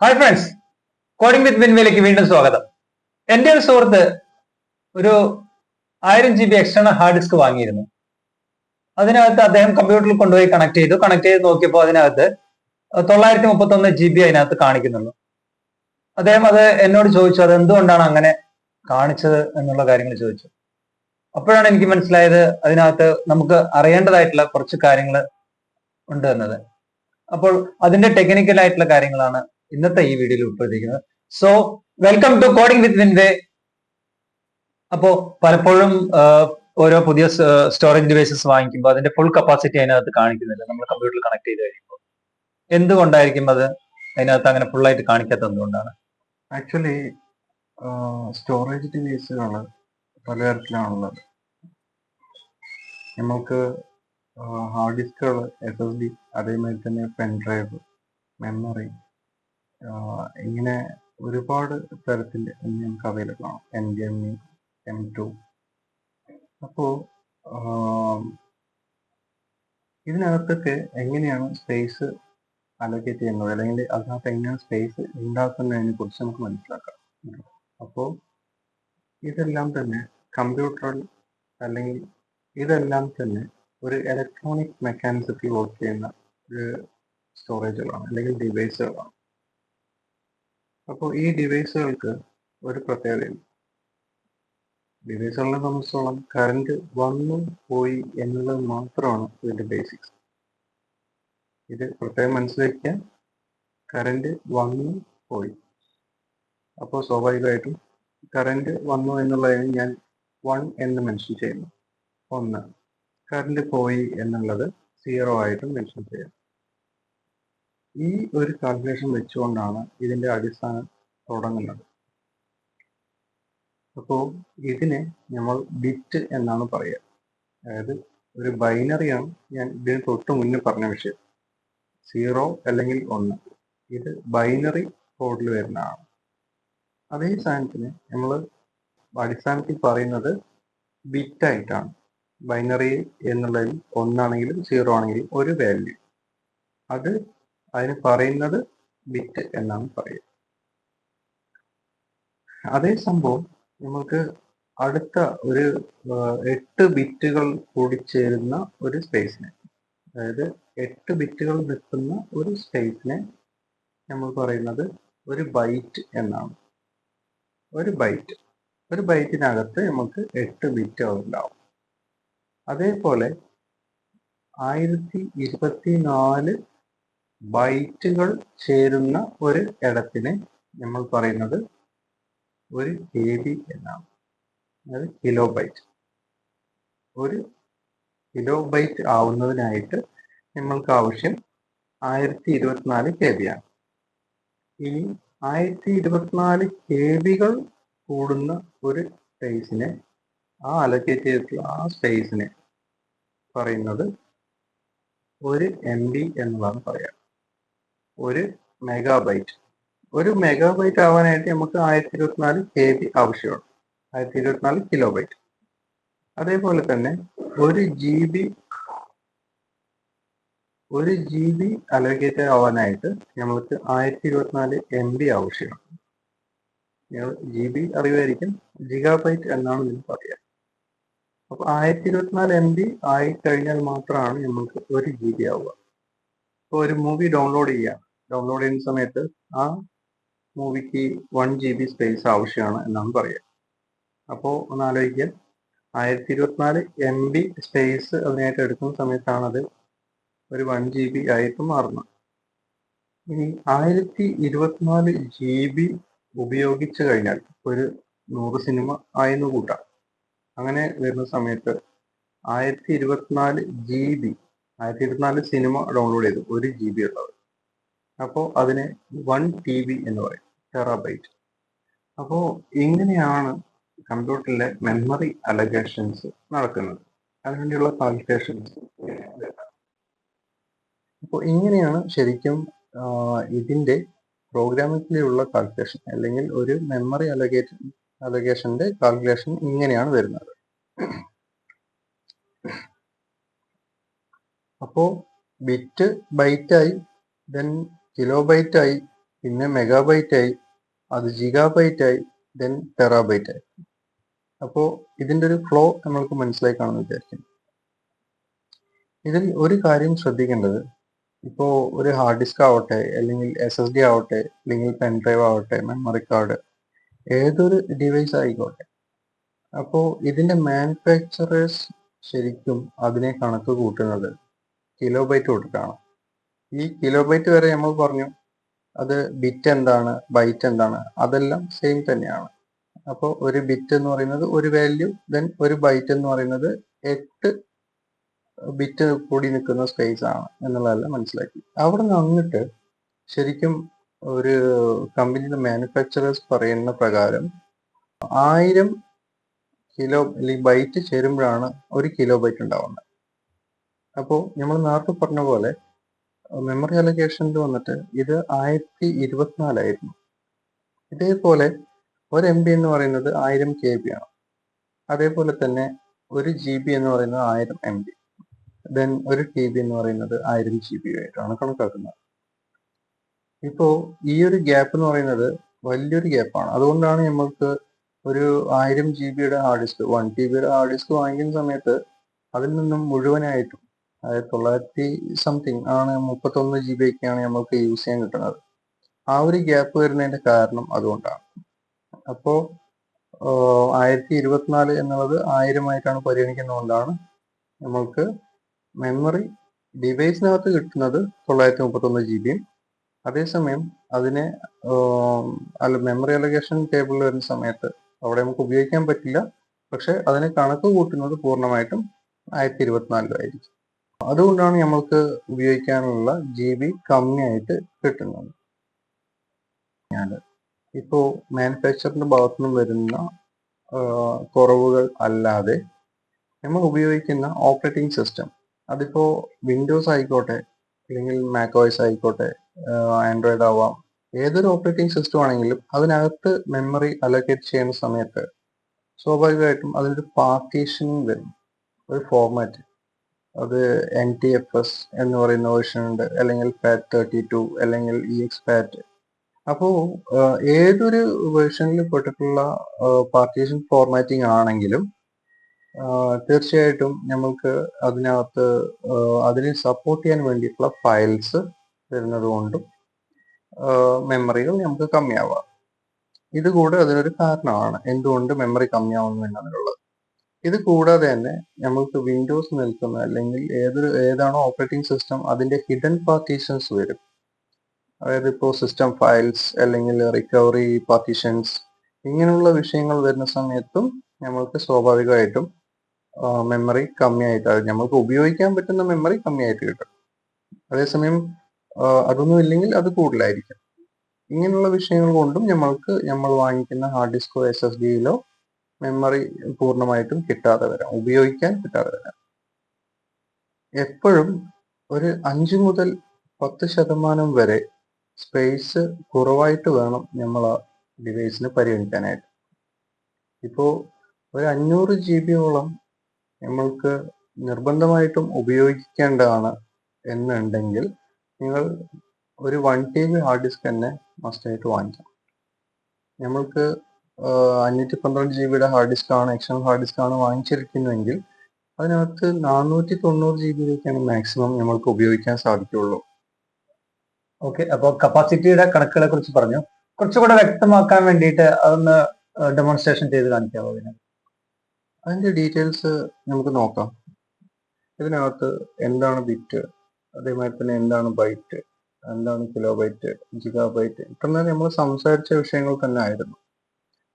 Hi friends, coding വിത്ത് വിൻവേയിലേക്ക് വീണ്ടും സ്വാഗതം. എൻ്റെ ഒരു സുഹൃത്ത് ഒരു 1000 GB എക്സ്റ്റേണൽ ഹാർഡ് ഡിസ്ക് വാങ്ങിയിരുന്നു. അതിനകത്ത് അദ്ദേഹം കമ്പ്യൂട്ടറിൽ കൊണ്ടുപോയി കണക്ട് ചെയ്ത് നോക്കിയപ്പോൾ അതിനകത്ത് 931 GB അതിനകത്ത് കാണിക്കുന്നുള്ളൂ. അദ്ദേഹം അത് എന്നോട് ചോദിച്ചു, അത് എന്തുകൊണ്ടാണ് അങ്ങനെ കാണിച്ചത് എന്നുള്ള കാര്യങ്ങൾ ചോദിച്ചു. അപ്പോഴാണ് എനിക്ക് മനസ്സിലായത് അതിനകത്ത് നമുക്ക് അറിയേണ്ടതായിട്ടുള്ള കുറച്ച് കാര്യങ്ങൾ ഉണ്ട് എന്നത്. അപ്പോൾ അതിന്റെ ടെക്നിക്കൽ ആയിട്ടുള്ള കാര്യങ്ങളാണ് ഇന്നത്തെ ഈ വീഡിയോയിൽ ഉൾപ്പെടുത്തിയിരിക്കുന്നത്. സോ വെൽക്കം ടു കോഡിംഗ് വിത്ത് വിൻവേ. അപ്പോ പലപ്പോഴും ഓരോ പുതിയ സ്റ്റോറേജ് ഡിവൈസസ് വാങ്ങിക്കുമ്പോൾ അതിന്റെ ഫുൾ കപ്പാസിറ്റി അതിനകത്ത് കാണിക്കുന്നില്ല. നമ്മൾ കമ്പ്യൂട്ടറിൽ കണക്ട് ചെയ്ത് കഴിയുമ്പോൾ എന്തുകൊണ്ടായിരിക്കും അത് അതിനകത്ത് അങ്ങനെ ഫുൾ ആയിട്ട് കാണിക്കാത്തത്? എന്തുകൊണ്ടാണ്? ആക്ച്വലി സ്റ്റോറേജ് ഡിവൈസുകൾ പലതരത്തിലാണുള്ളത്. നമുക്ക് ഹാർഡ് ഡിസ്കുകൾ, SSD, അതേമാതിരി തന്നെ പെൻ ഡ്രൈവ്, മെമ്മറി, ഇങ്ങനെ ഒരുപാട് തരത്തിൽ നമുക്ക് അവൈലബിൾ ആണ്. NVMe, M2. അപ്പോൾ ഇതിനകത്തൊക്കെ എങ്ങനെയാണ് സ്പേസ് അലോക്കേറ്റ് ചെയ്യുന്നത്, അല്ലെങ്കിൽ അതിനകത്ത് എങ്ങനെയാണ് സ്പേസ് ഉണ്ടാക്കുന്നതിനെ കുറിച്ച് നമുക്ക് മനസ്സിലാക്കാം. അപ്പോൾ ഇതെല്ലാം തന്നെ കമ്പ്യൂട്ടറിൽ, അല്ലെങ്കിൽ ഇതെല്ലാം തന്നെ ഒരു ഇലക്ട്രോണിക് മെക്കാനിസത്തിൽ വർക്ക് ചെയ്യുന്ന ഒരു സ്റ്റോറേജുകളാണ് അല്ലെങ്കിൽ ഡിവൈസുകളാണ്. അപ്പോൾ ഈ ഡിവൈസുകൾക്ക് ഒരു പ്രത്യേകതയുണ്ട്. ഡിവൈസുകളെ സംബന്ധിച്ചോളം കറണ്ട് വന്നു പോയി എന്നുള്ളത് മാത്രമാണ് ഇതിന്റെ ബേസിക്സ്. ഇത് പ്രത്യേകം മനസ്സിലാക്കിയാൽ, കറണ്ട് വന്നു പോയി. അപ്പോൾ സ്വാഭാവികമായിട്ടും കറണ്ട് വന്നു എന്നുള്ളതിന് ഞാൻ 1 എന്ന് മെൻഷൻ ചെയ്യുന്നു. 1. കറണ്ട് പോയി എന്നുള്ളത് 0 ആയിട്ടും മെൻഷൻ ചെയ്യാം. ഈ ഒരു കാൽക്കുലേഷൻ വെച്ചുകൊണ്ടാണ് ഇതിന്റെ അടിസ്ഥാനം തുടങ്ങുന്നത്. അപ്പോൾ ഇതിനെ നമ്മൾ ബിറ്റ് എന്നാണ് പറയുക. അതായത് ഒരു ബൈനറിയാണ് ഞാൻ ഇതിന് തൊട്ട് മുന്നേ പറഞ്ഞ വിഷയം. 0 അല്ലെങ്കിൽ 1, ഇത് ബൈനറി കോഡിൽ വരുന്നതാണ്. അതേ സാധനത്തിന് നമ്മൾ അടിസ്ഥാനത്തിൽ പറയുന്നത് ബിറ്റ് ആയിട്ടാണ്. ബൈനറി എന്നുള്ളതിൽ 1 ആണെങ്കിലും 0 ആണെങ്കിലും ഒരു വാല്യൂ, അതിന് പറയുന്നത് ബിറ്റ് എന്നാണ് പറയുക. അതേ സംഭവം നമുക്ക് അടുത്ത ഒരു 8 ബിറ്റുകൾ കൂടിച്ചേരുന്ന ഒരു സ്പേസിനെ, അതായത് 8 ബിറ്റുകൾ നിൽക്കുന്ന ഒരു സ്പേസിനെ നമ്മൾ പറയുന്നത് ഒരു ബൈറ്റ് എന്നാണ്. ഒരു ബൈറ്റിനകത്ത് നമുക്ക് 8 ബിറ്റ് ഉണ്ടാവും. അതേപോലെ 1024 ബൈറ്റുകൾ ചേരുന്ന ഒരു ഇടത്തിനെ നമ്മൾ പറയുന്നത് ഒരു KB എന്നാണ്. അതായത് കിലോ ബൈറ്റ്. ഒരു കിലോ ബൈറ്റ് ആവുന്നതിനായിട്ട് നമ്മൾക്ക് ആവശ്യം 1024 KB ആണ്. ഇനി 1024 KB കൂടുന്ന ഒരു സ്പേസിനെ, അലോക്കേറ്റ് ചെയ്തിട്ടുള്ള ആ സ്പേസിനെ പറയുന്നത് ഒരു MB എന്നുള്ളതാണ് പറയാം. ഒരു മെഗാബൈറ്റ്. ഒരു മെഗാബൈറ്റ് ആവാനായിട്ട് നമുക്ക് 1024 KB ആവശ്യമാണ്. 1024 കിലോ ബൈറ്റ്. അതേപോലെ തന്നെ ഒരു GB അലോക്കേറ്റ് ആവാനായിട്ട് നമ്മൾക്ക് 1024 MB ആവശ്യമാണ്. GB അറിയുമായിരിക്കും, ജിഗാബൈറ്റ് എന്നാണ് ഇതിന് പറയുക. അപ്പോൾ 1024 MB ആയി കഴിഞ്ഞാൽ മാത്രമാണ് നമ്മൾക്ക് 1 GB ആവുക. ഇപ്പോൾ ഒരു മൂവി ഡൗൺലോഡ് ചെയ്യുന്ന സമയത്ത് ആ മൂവിക്ക് 1 GB സ്പേസ് ആവശ്യമാണ് എന്നാണ് പറയുക. അപ്പോൾ ഒന്ന് ആലോചിക്കുക, 1024 MB സ്പേസ് അതിനായിട്ട് എടുക്കുന്ന സമയത്താണ് അത് ഒരു 1 GB ആയിട്ട് മാറുന്നത്. ഇനി 1024 GB ഉപയോഗിച്ച് കഴിഞ്ഞാൽ ഒരു 100 സിനിമ ആയെന്ന് കൂട്ടാം. അങ്ങനെ വരുന്ന സമയത്ത് 1024 സിനിമ ഡൗൺലോഡ് ചെയ്തു, 1 GB ഉള്ളത്. അപ്പോൾ അതിനെ 1 TB എന്ന് പറയും, ടെറാബൈറ്റ്. അപ്പോൾ ഇങ്ങനെയാണ് കമ്പ്യൂട്ടറിലെ മെമ്മറി അലഗേഷൻസ് നടക്കുന്നത്. അതിനുവേണ്ടിയുള്ള കാൽക്കുലേഷൻസ്. അപ്പോൾ ഇങ്ങനെയാണ് ശരിക്കും ഇതിന്റെ പ്രോഗ്രാമിങ്ങിലുള്ള കാൽക്കുലേഷൻ, അല്ലെങ്കിൽ ഒരു മെമ്മറി അലഗേഷന്റെ കാൽക്കുലേഷൻ ഇങ്ങനെയാണ് വരുന്നത്. അപ്പോൾ ബിറ്റ് ബൈറ്റായി, ദെൻ കിലോ ബൈറ്റായി, പിന്നെ മെഗാബൈറ്റ് ആയി, അത് ജിഗാബൈറ്റ് ആയി, ദെൻ ടെറാബൈറ്റ് ആയി. അപ്പോൾ ഇതിൻ്റെ ഒരു ഫ്ലോ നമ്മൾക്ക് മനസ്സിലായി കാണുമെന്ന് വിചാരിക്കുന്നു. ഇതിൽ ഒരു കാര്യം ശ്രദ്ധിക്കേണ്ടത്, ഇപ്പോൾ ഒരു ഹാർഡ് ഡിസ്ക് ആവട്ടെ, അല്ലെങ്കിൽ SSD ആവട്ടെ, അല്ലെങ്കിൽ പെൻ ഡ്രൈവ് ആവട്ടെ, മെമ്മറി കാർഡ്, ഏതൊരു ഡിവൈസ് ആയിക്കോട്ടെ, അപ്പോൾ ഇതിൻ്റെ മാനുഫാക്ചറേഴ്സ് ശരിക്കും അതിനെ കണക്ക് കൂട്ടുന്നത് കിലോബൈറ്റ് തൊട്ടിട്ടാണ്. ഈ കിലോബൈറ്റ് വരെ നമ്മൾ പറഞ്ഞു അത് ബിറ്റ് എന്താണ്, ബൈറ്റ് എന്താണ്, അതെല്ലാം സെയിം തന്നെയാണ്. അപ്പോൾ ഒരു ബിറ്റ് എന്ന് പറയുന്നത് ഒരു വാല്യൂ, ദെൻ ഒരു ബൈറ്റ് എന്ന് പറയുന്നത് 8 ബിറ്റ് കൂടി നിൽക്കുന്ന സ്പേസ് ആണ് എന്നുള്ളതെല്ലാം മനസ്സിലാക്കി. അവിടെ നിന്ന് അങ്ങോട്ട് ശരിക്കും ഒരു കമ്പനിയുടെ മാനുഫാക്ചറേഴ്സ് പറയുന്ന പ്രകാരം 1000 കിലോ അല്ലെങ്കിൽ ബൈറ്റ് ചേരുമ്പോഴാണ് ഒരു കിലോ ബൈറ്റ് ഉണ്ടാവുന്നത്. അപ്പോൾ നമ്മൾ നേരത്തെ പറഞ്ഞ പോലെ മെമ്മറി അലൊക്കേഷനിൽ വന്നിട്ട് ഇത് 1024 ആയിരുന്നു. ഇതേപോലെ ഒരു MB എന്ന് പറയുന്നത് 1000 KB ആണ്. അതേപോലെ തന്നെ ഒരു GB എന്ന് പറയുന്നത് 1000 MB, ദെൻ ഒരു TB എന്ന് പറയുന്നത് 1000 GB ആയിട്ടാണ് കണക്കാക്കുന്നത്. ഇപ്പോൾ ഈ ഒരു ഗ്യാപ്പ് എന്ന് പറയുന്നത് വലിയൊരു ഗ്യാപ്പാണ്. അതുകൊണ്ടാണ് നമ്മൾക്ക് ഒരു 1000 GB hard disk, 1 TB hard disk വാങ്ങിക്കുന്ന സമയത്ത് അതിൽ നിന്നും മുഴുവനായിട്ടും, അതായത് 900 സംതിങ് ആണ്, 31 GB ഒക്കെയാണ് നമ്മൾക്ക് യൂസ് ചെയ്യാൻ കിട്ടുന്നത്. ആ ഒരു ഗ്യാപ്പ് വരുന്നതിന്റെ കാരണം അതുകൊണ്ടാണ്. അപ്പോൾ 1024 എന്നുള്ളത് 1000 ആയിട്ടാണ് പരിഗണിക്കുന്നതുകൊണ്ടാണ് നമ്മൾക്ക് മെമ്മറി ഡിവൈസിനകത്ത് കിട്ടുന്നത് 931 GB. അതേസമയം അതിനെ മെമ്മറി അലൊക്കേഷൻ ടേബിളിൽ വരുന്ന സമയത്ത് അവിടെ നമുക്ക് ഉപയോഗിക്കാൻ പറ്റില്ല, പക്ഷെ അതിനെ കണക്ക് കൂട്ടുന്നത് പൂർണ്ണമായിട്ടും 1024 ആയിരിക്കും. അതുകൊണ്ടാണ് നമ്മൾക്ക് ഉപയോഗിക്കാനുള്ള GB കമ്മിയായിട്ട് കിട്ടുന്നത്. ഇപ്പോൾ മാനുഫാക്ചറിന്റെ ഭാഗത്തു നിന്നും വരുന്ന കുറവുകൾ അല്ലാതെ നമ്മൾ ഉപയോഗിക്കുന്ന ഓപ്പറേറ്റിംഗ് സിസ്റ്റം, അതിപ്പോൾ വിൻഡോസ് ആയിക്കോട്ടെ, അല്ലെങ്കിൽ മാക്OS ആയിക്കോട്ടെ, ആൻഡ്രോയിഡ് ആവാം, ഏതൊരു ഓപ്പറേറ്റിംഗ് സിസ്റ്റം ആണെങ്കിലും അതിനകത്ത് മെമ്മറി അലൊക്കേറ്റ് ചെയ്യുന്ന സമയത്ത് സ്വാഭാവികമായിട്ടും അതിനൊരു പാർട്ടീഷനിങ് വരും, ഒരു ഫോർമാറ്റ്. അത് NTFS എന്ന് പറയുന്ന വേർഷൻ ഉണ്ട്, അല്ലെങ്കിൽ FAT32, അല്ലെങ്കിൽ EXFAT. അപ്പോൾ ഏതൊരു വേർഷനിൽ പെട്ടിട്ടുള്ള പാർട്ടീഷൻ ഫോർമാറ്റിംഗ് ആണെങ്കിലും തീർച്ചയായിട്ടും നമ്മൾക്ക് അതിനകത്ത് അതിനെ സപ്പോർട്ട് ചെയ്യാൻ വേണ്ടിയിട്ടുള്ള ഫയൽസ് വരുന്നത് കൊണ്ടും മെമ്മറികൾ നമുക്ക് കമ്മിയാവാം. ഇതുകൂടെ അതിനൊരു കാരണമാണ് എന്തുകൊണ്ട് മെമ്മറി കമ്മിയാവുന്നു എന്നുള്ളത്. ഇത് കൂടാതെ തന്നെ നമ്മൾക്ക് വിൻഡോസ് നിൽക്കുന്ന, അല്ലെങ്കിൽ ഏതാണോ ഓപ്പറേറ്റിംഗ് സിസ്റ്റം അതിന്റെ ഹിഡൻ പാർട്ടീഷൻസ് വരും. അതായത് ഇപ്പോൾ സിസ്റ്റം ഫയൽസ്, അല്ലെങ്കിൽ റിക്കവറി പാർട്ടീഷൻസ്, ഇങ്ങനെയുള്ള വിഷയങ്ങൾ വരുന്ന സമയത്തും നമ്മൾക്ക് സ്വാഭാവികമായിട്ടും മെമ്മറി കമ്മിയായിട്ട്, നമ്മൾക്ക് ഉപയോഗിക്കാൻ പറ്റുന്ന മെമ്മറി കമ്മിയായിട്ട് കിട്ടും. അതേസമയം അതൊന്നും ഇല്ലെങ്കിൽ അത് കൂടുതലായിരിക്കും. ഇങ്ങനെയുള്ള വിഷയങ്ങൾ കൊണ്ടും നമ്മൾ വാങ്ങിക്കുന്ന ഹാർഡ് ഡിസ്കോ SSDയിലോ മെമ്മറി പൂർണ്ണമായിട്ടും കിട്ടാതെ വരാം, ഉപയോഗിക്കാൻ കിട്ടാതെ വരാം. എപ്പോഴും ഒരു 5 മുതൽ 10% വരെ സ്പേസ് കുറവായിട്ട് വേണം നമ്മൾ ആ ഡിവൈസിന് പരിഗണിക്കാനായിട്ട്. ഇപ്പോൾ ഒരു 500 GB നമ്മൾക്ക് നിർബന്ധമായിട്ടും ഉപയോഗിക്കേണ്ടതാണ് എന്നുണ്ടെങ്കിൽ നിങ്ങൾ ഒരു 1 TB ഹാർഡ് ഡിസ്ക് തന്നെ മസ്റ്റായിട്ട് വാങ്ങിക്കാം. നമ്മൾക്ക് 512 GB ഹാർഡ് ഡിസ്ക് ആണ്, എക്സ്റ്റേണൽ ഹാർഡ് ഡിസ്ക് ആണ് വാങ്ങിച്ചിരിക്കുന്നതെങ്കിൽ അതിനകത്ത് 490 GB മാക്സിമം നമ്മൾക്ക് ഉപയോഗിക്കാൻ സാധിക്കുള്ളൂ. ഓക്കെ, അപ്പോൾ കപ്പാസിറ്റിയുടെ കണക്കുകളെ കുറിച്ച് പറഞ്ഞു. കുറച്ചുകൂടെ വ്യക്തമാക്കാൻ വേണ്ടിയിട്ട് അതൊന്ന് ഡെമോൺസ്ട്രേഷൻ ചെയ്ത് കാണിക്കാമോ? അതിന്റെ ഡീറ്റെയിൽസ് നമുക്ക് നോക്കാം. ഇതിനകത്ത് എന്താണ് ബിറ്റ്, അതേമാതിരി തന്നെ എന്താണ് ബൈറ്റ്, എന്താണ് കിലോബൈറ്റ്, ജിഗാബൈറ്റ്, ഇത്രയും നമ്മൾ സംസാരിച്ച വിഷയങ്ങൾ തന്നെ ആയിരുന്നു.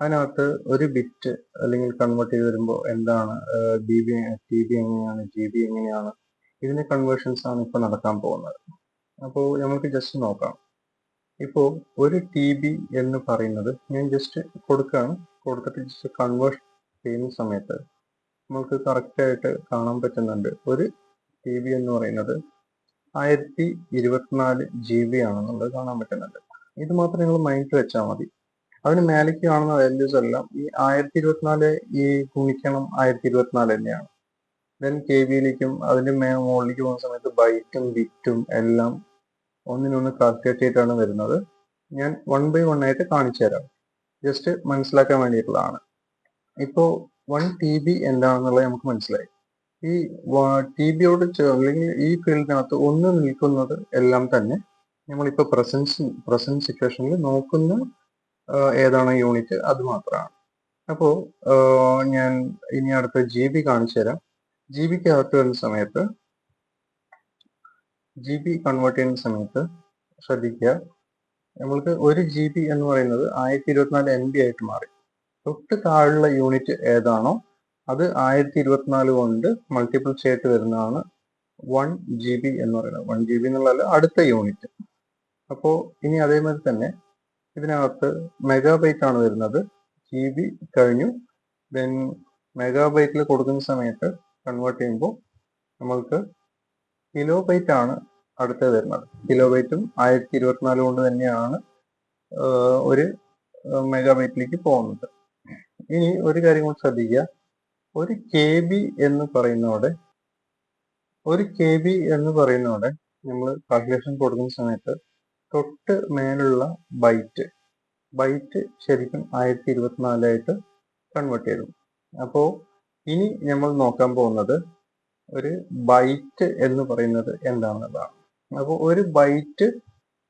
അതിനകത്ത് ഒരു ബിറ്റ് അല്ലെങ്കിൽ കൺവേർട്ട് ചെയ്ത് വരുമ്പോൾ എന്താണ് TB എങ്ങനെയാണ്, GB എങ്ങനെയാണ്, ഇതിന്റെ കൺവേർഷൻസ് ആണ് ഇപ്പോൾ നടക്കാൻ പോകുന്നത്. അപ്പോൾ നമുക്ക് ജസ്റ്റ് നോക്കാം. ഇപ്പോൾ ഒരു TB എന്ന് പറയുന്നത് ഞാൻ ജസ്റ്റ് കൊടുക്കുകയാണ്, കൊടുത്തിട്ട് ജസ്റ്റ് കൺവേർട്ട് ചെയ്യുന്ന സമയത്ത് നമുക്ക് കറക്റ്റായിട്ട് കാണാൻ പറ്റുന്നുണ്ട്. ഒരു TB എന്ന് പറയുന്നത് 1024 GB ആണെന്നുള്ളത് കാണാൻ പറ്റുന്നുണ്ട്. ഇത് മാത്രം നിങ്ങൾ മൈൻഡിൽ വെച്ചാൽ മതി. അതിന് മേലേക്ക് കാണുന്ന വാല്യൂസ് എല്ലാം ഈ 1024 ഈ ഗുണിക്കണം 1024 തന്നെയാണ്. ദെൻ KBയിലേക്കും അതിന്റെ മുകളിലേക്ക് പോകുന്ന സമയത്ത് ബൈറ്റും ബിറ്റും എല്ലാം ഒന്നിനൊന്ന് കാൽക്കുലേറ്റ് ചെയ്തിട്ടാണ് വരുന്നത്. ഞാൻ 1 by 1 ആയിട്ട് കാണിച്ചു തരാം, ജസ്റ്റ് മനസ്സിലാക്കാൻ വേണ്ടിയിട്ടുള്ളതാണ്. ഇപ്പോൾ 1 TB എന്താണെന്നുള്ളത് നമുക്ക് മനസ്സിലായി. ഈ TBയോട് അല്ലെങ്കിൽ ഈ ഫീൽഡിനകത്ത് ഒന്ന് നിൽക്കുന്നത് എല്ലാം തന്നെ നമ്മളിപ്പോൾ പ്രസന്റ് സിറ്റുവേഷനിൽ നോക്കുന്ന ഏതാണ് യൂണിറ്റ് അത് മാത്രമാണ്. അപ്പോൾ ഞാൻ ഇനി അടുത്ത GB കാണിച്ചു തരാം. GB അകത്ത് വരുന്ന സമയത്ത്, GB കൺവേർട്ട് ചെയ്യുന്ന സമയത്ത് ശ്രദ്ധിക്കുക, നമ്മൾക്ക് 1 GB എന്ന് പറയുന്നത് 1024 MB ആയിട്ട് മാറി. തൊട്ട് താഴെയുള്ള യൂണിറ്റ് ഏതാണോ അത് 1024 കൊണ്ട് മൾട്ടിപ്പിൾ ചെയ്തിട്ട് വരുന്നതാണ് 1 GB എന്ന് പറയുന്നത്. 1 GB എന്നുള്ളതല്ല, അടുത്ത യൂണിറ്റ്. അപ്പോൾ ഇനി അതേമാതിരി തന്നെ ഇതിനകത്ത് മെഗാബൈറ്റ് ആണ് വരുന്നത്. GB കഴിഞ്ഞു, ദെൻ മെഗാബൈറ്റിൽ കൊടുക്കുന്ന സമയത്ത് കൺവേർട്ട് ചെയ്യുമ്പോൾ നമ്മൾക്ക് കിലോബൈറ്റ് ആണ് അടുത്തത് വരുന്നത്. കിലോബൈറ്റും 1024 കൊണ്ട് തന്നെയാണ് ഒരു മെഗാബൈറ്റിലേക്ക് പോകുന്നത്. ഇനി ഒരു കാര്യം കൂടി ശ്രദ്ധിക്കുക, 1 KB എന്ന് പറയുന്നതോടെ നമ്മൾ കാൽക്കുലേഷൻ കൊടുക്കുന്ന സമയത്ത് തൊട്ട് മേലുള്ള ബൈറ്റ് ശരിക്കും 1024 ആയിട്ട് കൺവേർട്ട് ചെയ്തു. അപ്പോൾ ഇനി നമ്മൾ നോക്കാൻ പോകുന്നത് ഒരു ബൈറ്റ് എന്ന് പറയുന്നത് എന്താണെന്നുള്ളതാണ്. അപ്പോൾ ഒരു ബൈറ്റ്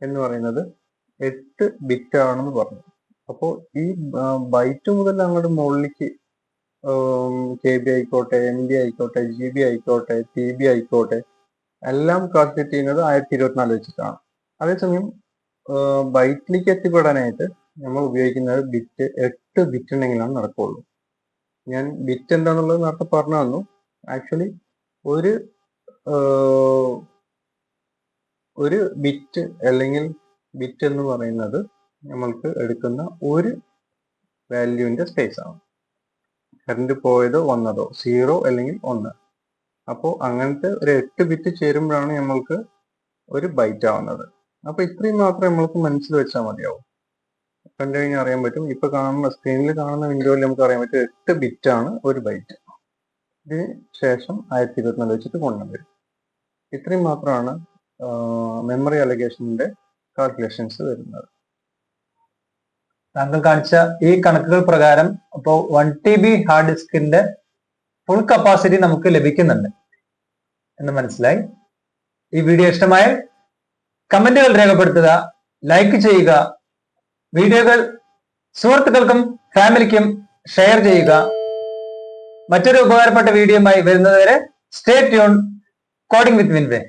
എന്ന് പറയുന്നത് 8 ബിറ്റ് ആണെന്ന് പറഞ്ഞു. അപ്പോൾ ഈ ബൈറ്റ് മുതൽ അങ്ങോട്ട് മുകളിലേക്ക് KB ആയിക്കോട്ടെ, MB ആയിക്കോട്ടെ, GB ആയിക്കോട്ടെ, TB ആയിക്കോട്ടെ, എല്ലാം കാൽക്കുലേറ്റ് ചെയ്യുന്നത് 1024 വെച്ചിട്ടാണ്. അതേസമയം ബൈറ്റിലേക്ക് എത്തിപ്പെടാനായിട്ട് നമ്മൾ ഉപയോഗിക്കുന്നത് 8 ബിറ്റ് ഉണ്ടെങ്കിലാണ് നടക്കുള്ളൂ. ഞാൻ ബിറ്റ് എന്താണെന്നുള്ളത് നേരത്തെ പറഞ്ഞു തന്നു. ആക്ച്വലി ഒരു ബിറ്റ് അല്ലെങ്കിൽ ബിറ്റ് എന്ന് പറയുന്നത് നമ്മൾക്ക് എടുക്കുന്ന ഒരു വാല്യൂവിന്റെ സ്പേസ് ആണ്. കറണ്ട് പോയതോ വന്നതോ 0 അല്ലെങ്കിൽ 1. അപ്പോൾ അങ്ങനത്തെ ഒരു 8 ബിറ്റ് ചേരുമ്പോഴാണ് നമ്മൾക്ക് ഒരു ബൈറ്റ് ആവുന്നത്. അപ്പൊ ഇത്രയും മാത്രമേ നമ്മൾക്ക് മനസ്സിൽ വെച്ചാൽ മതിയാവും. കണ്ടു കഴിഞ്ഞാൽ അറിയാൻ പറ്റും. ഇപ്പൊ കാണുന്ന സ്ക്രീനിൽ കാണുന്ന വിൻഡോയിൽ നമുക്ക് അറിയാൻ പറ്റും 8 ബിറ്റ് ആണ് ഒരു ബൈറ്റ്. ഇതിന് ശേഷം 1024 വെച്ചിട്ട് കൊണ്ടുവരും. ഇത്രയും മാത്രമാണ് മെമ്മറി അലൊക്കേഷന്റെ കാൽക്കുലേഷൻസ് വരുന്നത്. താങ്കൾ കാണിച്ച ഈ കണക്കുകൾ പ്രകാരം അപ്പോൾ 1 TB ഹാർഡ് ഡിസ്കിന്റെ ഫുൾ കപ്പാസിറ്റി നമുക്ക് ലഭിക്കുന്നുണ്ട് എന്ന് മനസ്സിലായി. ഈ വീഡിയോ ഇഷ്ടമായാൽ കമന്റുകൾ രേഖപ്പെടുത്തുക, ലൈക്ക് ചെയ്യുക, വീഡിയോകൾ സുഹൃത്തുക്കൾക്കും ഫാമിലിക്കും ഷെയർ ചെയ്യുക. മറ്റൊരു ഉപകാരപ്പെട്ട വീഡിയോയുമായി വരുന്നതുവരെ സ്റ്റേ ട്യൂൺ. കോഡിംഗ് വിത്ത് വിൻവേ.